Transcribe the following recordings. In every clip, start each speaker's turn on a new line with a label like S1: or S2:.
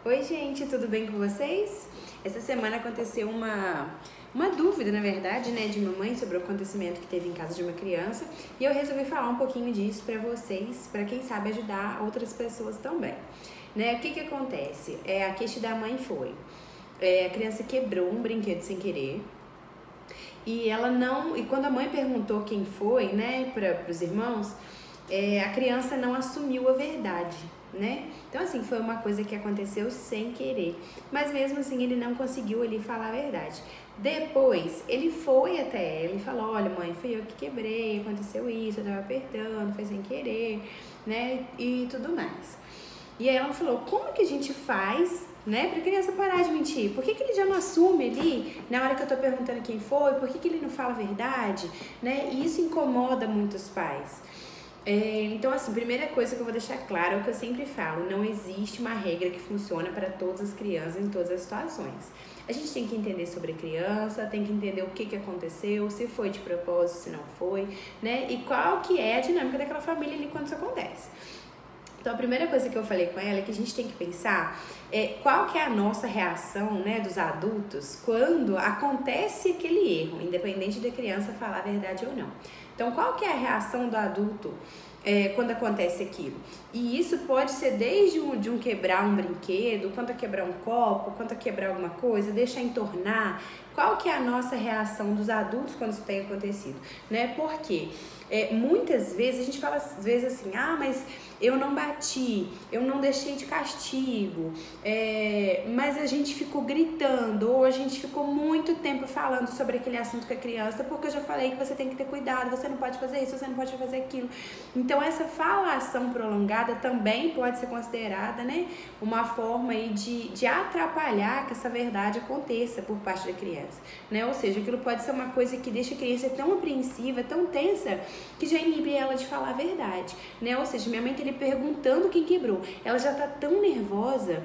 S1: Oi gente, tudo bem com vocês? Essa semana aconteceu uma dúvida, na verdade, né, de mamãe sobre o acontecimento que teve em casa de uma criança e eu resolvi falar um pouquinho disso pra vocês, pra quem sabe ajudar outras pessoas também. Né? O que acontece? A queixa da mãe foi, a criança quebrou um brinquedo sem querer e quando a mãe perguntou quem foi, né, para os irmãos, a criança não assumiu a verdade, né? Então, assim, foi uma coisa que aconteceu sem querer, mas mesmo assim ele não conseguiu ali falar a verdade. Depois, ele foi até ela e falou, olha mãe, fui eu que quebrei, aconteceu isso, eu tava apertando, foi sem querer, né, e tudo mais. E aí ela falou, como que a gente faz, né, pra criança parar de mentir? Por que ele já não assume ali, na hora que eu tô perguntando quem foi, por que ele não fala a verdade, né? E isso incomoda muitos pais. Então, assim, primeira coisa que eu vou deixar claro é o que eu sempre falo, não existe uma regra que funciona para todas as crianças em todas as situações. A gente tem que entender sobre a criança, tem que entender o que aconteceu, se foi de propósito, se não foi, né? E qual que é a dinâmica daquela família ali quando isso acontece. Então, a primeira coisa que eu falei com ela é que a gente tem que pensar qual que é a nossa reação, né, dos adultos quando acontece aquele erro, independente da criança falar a verdade ou não. Então, qual que é a reação do adulto quando acontece aquilo? E isso pode ser desde de um quebrar um brinquedo, quanto a quebrar um copo, quanto a quebrar alguma coisa, deixar entornar. Qual que é a nossa reação dos adultos quando isso tem acontecido? Né? Porque muitas vezes a gente fala às vezes assim, mas eu não bati, eu não deixei de castigo, mas a gente ficou gritando, ou a gente ficou muito tempo falando sobre aquele assunto com a criança, porque eu já falei que você tem que ter cuidado, você não pode fazer isso, você não pode fazer aquilo. Então essa falação prolongada também pode ser considerada, né, uma forma aí de atrapalhar que essa verdade aconteça por parte da criança, né? Ou seja, aquilo pode ser uma coisa que deixa a criança tão apreensiva, tão tensa, que já inibe ela de falar a verdade, né? Ou seja, minha mãe tá ali perguntando quem quebrou, ela já tá tão nervosa,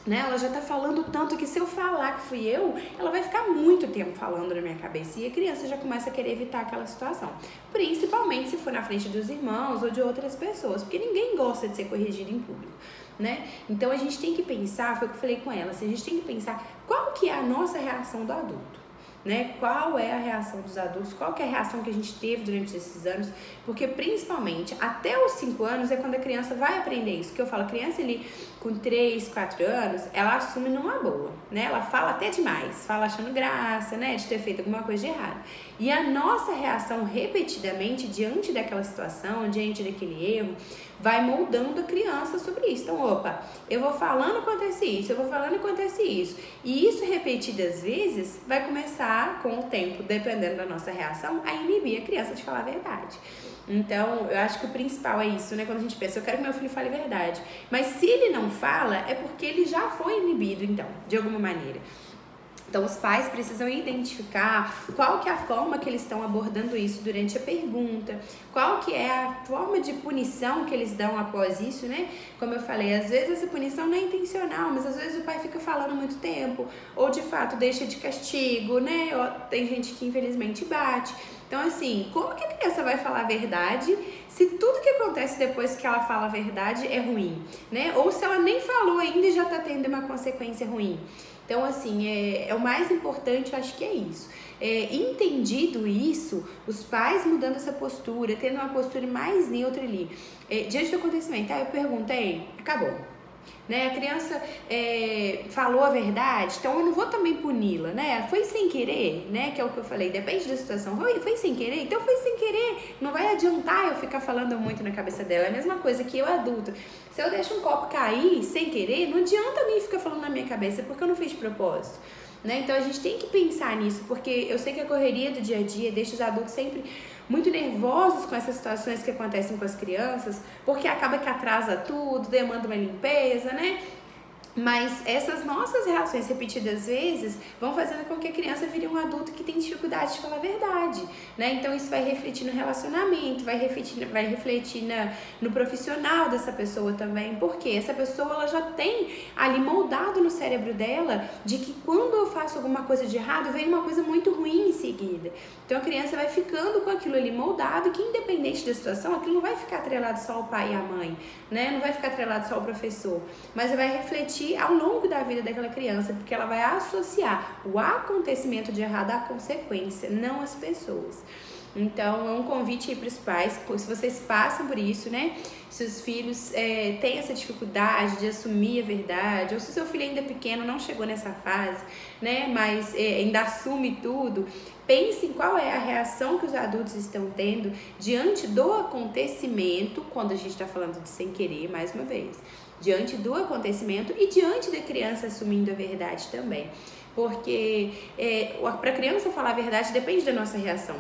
S1: né? Ela já tá falando tanto que se eu falar que fui eu, ela vai ficar muito tempo falando na minha cabeça e a criança já começa a querer evitar aquela situação, principalmente se for na frente dos irmãos ou de outras pessoas, porque ninguém gosta de ser corrigido em público, né? Então a gente tem que pensar, foi o que eu falei com ela, assim, a gente tem que pensar qual que é a nossa reação do adulto, né? Qual é a reação dos adultos, qual que é a reação que a gente teve durante esses anos, porque principalmente até os 5 anos é quando a criança vai aprender isso, que eu falo, criança ali com 3, 4 anos, ela assume numa boa, né? Ela fala até demais, fala achando graça, né, de ter feito alguma coisa de errado. E a nossa reação repetidamente diante daquela situação, diante daquele erro, vai moldando a criança sobre isso. Então, opa, eu vou falando, acontece isso, eu vou falando, acontece isso. E isso repetidas vezes vai começar com o tempo, dependendo da nossa reação, a inibir a criança de falar a verdade. Então, eu acho que o principal é isso, né? Quando a gente pensa, eu quero que meu filho fale a verdade. Mas se ele não fala, é porque ele já foi inibido, então, de alguma maneira. Então, os pais precisam identificar qual que é a forma que eles estão abordando isso durante a pergunta, qual que é a forma de punição que eles dão após isso, né? Como eu falei, às vezes essa punição não é intencional, mas às vezes o pai fica falando muito tempo, ou de fato deixa de castigo, né? Ou tem gente que infelizmente bate. Então, assim, como que a criança vai falar a verdade se tudo que acontece depois que ela fala a verdade é ruim, né? Ou se ela nem falou ainda e já tá tendo uma consequência ruim. Então, assim, o mais importante, eu acho que é isso. Entendido isso, os pais mudando essa postura, tendo uma postura mais neutra ali. Diante do acontecimento, eu perguntei, acabou. Né? A criança falou a verdade, então eu não vou também puni-la, né? Foi sem querer, né? Que é o que eu falei, depende da situação. Foi sem querer? Então foi sem querer. Não vai adiantar eu ficar falando muito na cabeça dela. É a mesma coisa que eu adulto. Se eu deixo um copo cair sem querer, não adianta alguém ficar falando na minha cabeça, porque eu não fiz de propósito. Né? Então a gente tem que pensar nisso, porque eu sei que a correria do dia a dia deixa os adultos sempre muito nervosos com essas situações que acontecem com as crianças, porque acaba que atrasa tudo, demanda uma limpeza, né? Mas essas nossas reações repetidas vezes vão fazendo com que a criança vire um adulto que tem dificuldade de falar a verdade, né? Então isso vai refletir no relacionamento, vai refletir no profissional dessa pessoa também, porque essa pessoa ela já tem ali moldado no cérebro dela de que quando eu faço alguma coisa de errado, vem uma coisa muito ruim em seguida. Então a criança vai ficando com aquilo ali moldado, que independente da situação, aquilo não vai ficar atrelado só ao pai e à mãe, né? Não vai ficar atrelado só ao professor, mas vai refletir refletir ao longo da vida daquela criança, porque ela vai associar o acontecimento de errado à consequência, não as pessoas. Então, é um convite aí para os pais, se vocês passam por isso, né? Se os filhos têm essa dificuldade de assumir a verdade, ou se o seu filho ainda é pequeno, não chegou nessa fase, né? Mas ainda assume tudo, pense em qual é a reação que os adultos estão tendo diante do acontecimento, quando a gente está falando de sem querer, mais uma vez, diante do acontecimento e diante da criança assumindo a verdade também. Porque para a criança falar a verdade depende da nossa reação.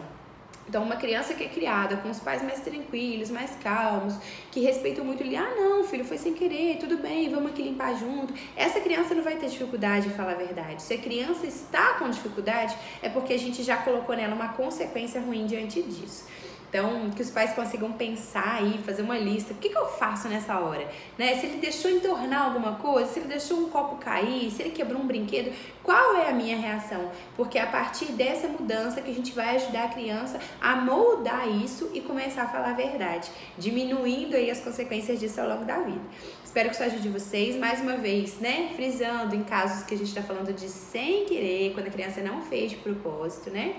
S1: Então, uma criança que é criada com os pais mais tranquilos, mais calmos, que respeitam muito ele, não, filho, foi sem querer, tudo bem, vamos aqui limpar junto. Essa criança não vai ter dificuldade em falar a verdade. Se a criança está com dificuldade, é porque a gente já colocou nela uma consequência ruim diante disso. Então, que os pais consigam pensar aí, fazer uma lista. O que eu faço nessa hora? Né? Se ele deixou entornar alguma coisa, se ele deixou um copo cair, se ele quebrou um brinquedo, qual é a minha reação? Porque é a partir dessa mudança que a gente vai ajudar a criança a moldar isso e começar a falar a verdade, diminuindo aí as consequências disso ao longo da vida. Espero que isso ajude vocês, mais uma vez, né? Frisando em casos que a gente está falando de sem querer, quando a criança não fez de propósito, né?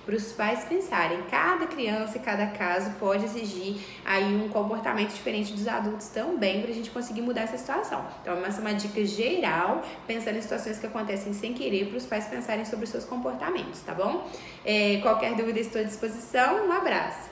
S1: Para os pais pensarem, cada criança e cada caso pode exigir aí um comportamento diferente dos adultos também, para a gente conseguir mudar essa situação. Então, essa é uma dica geral, pensando em situações que acontecem sem querer, para os pais pensarem sobre os seus comportamentos, tá bom? Qualquer dúvida, estou à disposição. Um abraço!